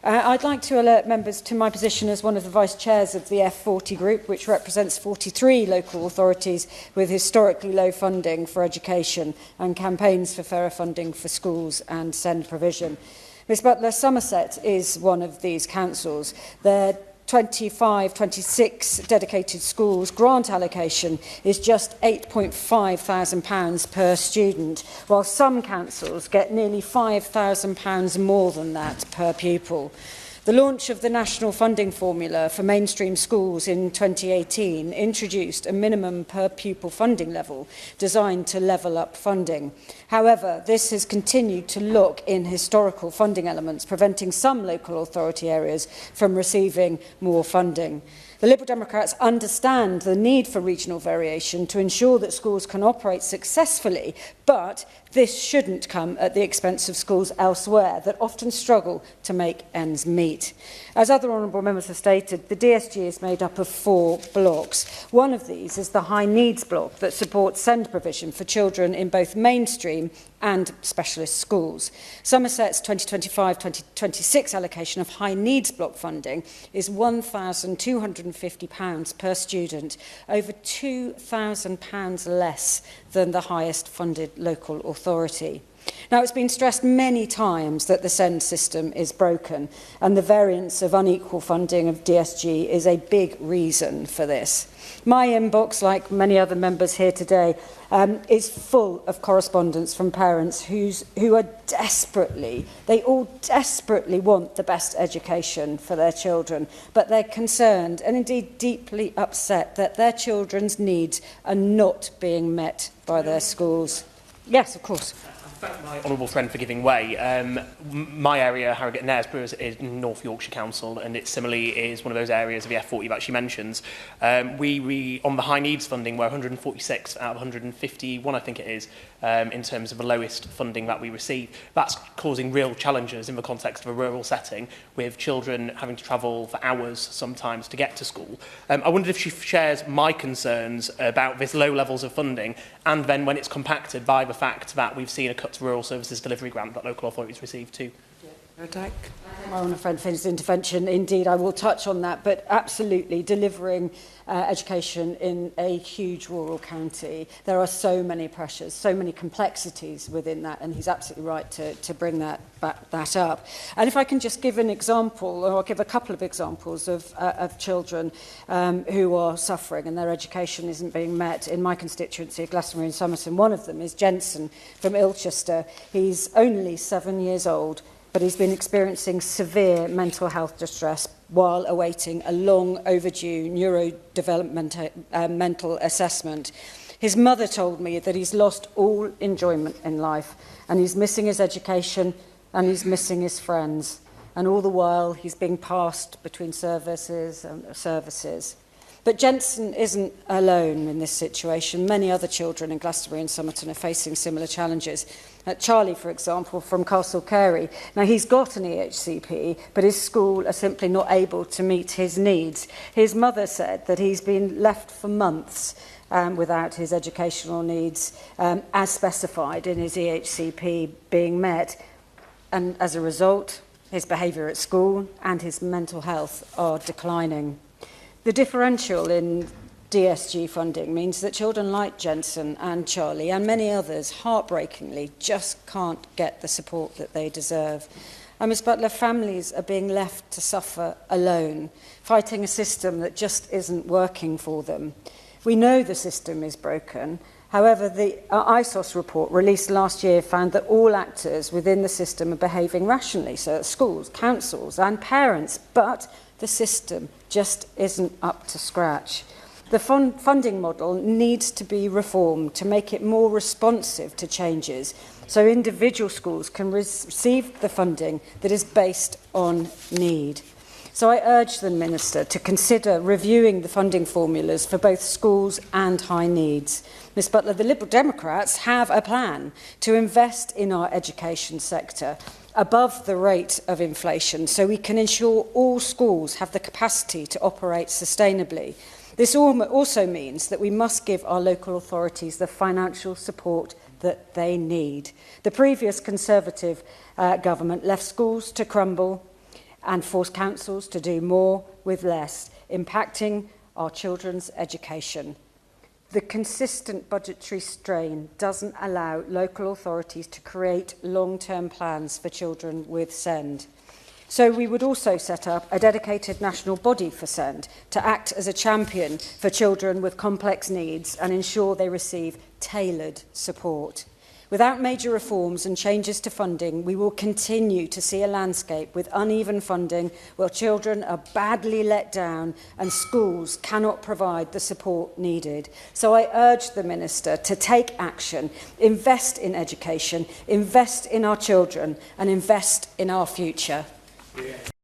I'd like to alert members to my position as one of the vice chairs of the F40 group, which represents 43 local authorities with historically low funding for education and campaigns for fairer funding for schools and SEND provision. Ms Butler, Somerset is one of these councils. Their 26 dedicated schools grant allocation is just £8,500 per student, while some councils get nearly £5,000 more than that per pupil. The launch of the national funding formula for mainstream schools in 2018 introduced a minimum per pupil funding level designed to level up funding. However, this has continued to lock in historical funding elements, preventing some local authority areas from receiving more funding. The Liberal Democrats understand the need for regional variation to ensure that schools can operate successfully, but this shouldn't come at the expense of schools elsewhere that often struggle to make ends meet. As other honourable members have stated, the DSG is made up of 4 blocks. One of these is the high needs block that supports SEND provision for children in both mainstream and specialist schools. Somerset's 2025-2026 allocation of high needs block funding is £1,250 per student, over £2,000 less than the highest funded local authority. Now, it's been stressed many times that the SEND system is broken, and the variance of unequal funding of DSG is a big reason for this. My inbox, like many other members here today, is full of correspondence from parents who are they all desperately want the best education for their children, but they're concerned and indeed deeply upset that their children's needs are not being met by their schools. Yes, of course. My honourable friend for giving way. My area, Harrogate and Knaresborough, is North Yorkshire Council, and it similarly is one of those areas of the F40 that she mentions. We on the high needs funding, we're 146 out of 151, I think it is, in terms of the lowest funding that we receive. That's causing real challenges in the context of a rural setting, with children having to travel for hours sometimes to get to school. I wondered if she shares my concerns about this low levels of funding, and then when it's compacted by the fact that we've seen a cut to rural services delivery grant that local authorities receive too. My honourable friend for his intervention, indeed, I will touch on that, but absolutely delivering education in a huge rural county. There are so many pressures, so many complexities within that, and he's absolutely right to bring that up. And if I can just give an example, or I'll give a couple of examples of children who are suffering and their education isn't being met in my constituency of Glastonbury and Somerset. One of them is Jensen from Ilchester. He's only 7 years old, but he's been experiencing severe mental health distress while awaiting a long overdue neurodevelopmental assessment. His mother told me that he's lost all enjoyment in life, and he's missing his education and he's missing his friends. And all the while he's being passed between services and services. But Jensen isn't alone in this situation. Many other children in Glastonbury and Somerton are facing similar challenges. Charlie, for example, from Castle Carey. Now, he's got an EHCP, but his school are simply not able to meet his needs. His mother said that he's been left for months without his educational needs, as specified in his EHCP, being met. And as a result, his behaviour at school and his mental health are declining. The differential in DSG funding means that children like Jensen and Charlie and many others, heartbreakingly, just can't get the support that they deserve. And Ms Butler, families are being left to suffer alone, fighting a system that just isn't working for them. We know the system is broken. However, the ISOS report released last year found that all actors within the system are behaving rationally, so schools, councils and parents, but the system just isn't up to scratch. The funding model needs to be reformed to make it more responsive to changes, so individual schools can receive the funding that is based on need. So I urge the Minister to consider reviewing the funding formulas for both schools and high needs. Ms Butler, the Liberal Democrats have a plan to invest in our education sector above the rate of inflation so we can ensure all schools have the capacity to operate sustainably. This also means that we must give our local authorities the financial support that they need. The previous Conservative government left schools to crumble, and force councils to do more with less, impacting our children's education. The consistent budgetary strain doesn't allow local authorities to create long-term plans for children with SEND. So we would also set up a dedicated national body for SEND to act as a champion for children with complex needs and ensure they receive tailored support. Without major reforms and changes to funding, we will continue to see a landscape with uneven funding where children are badly let down and schools cannot provide the support needed. So I urge the Minister to take action, invest in education, invest in our children and invest in our future. Yeah.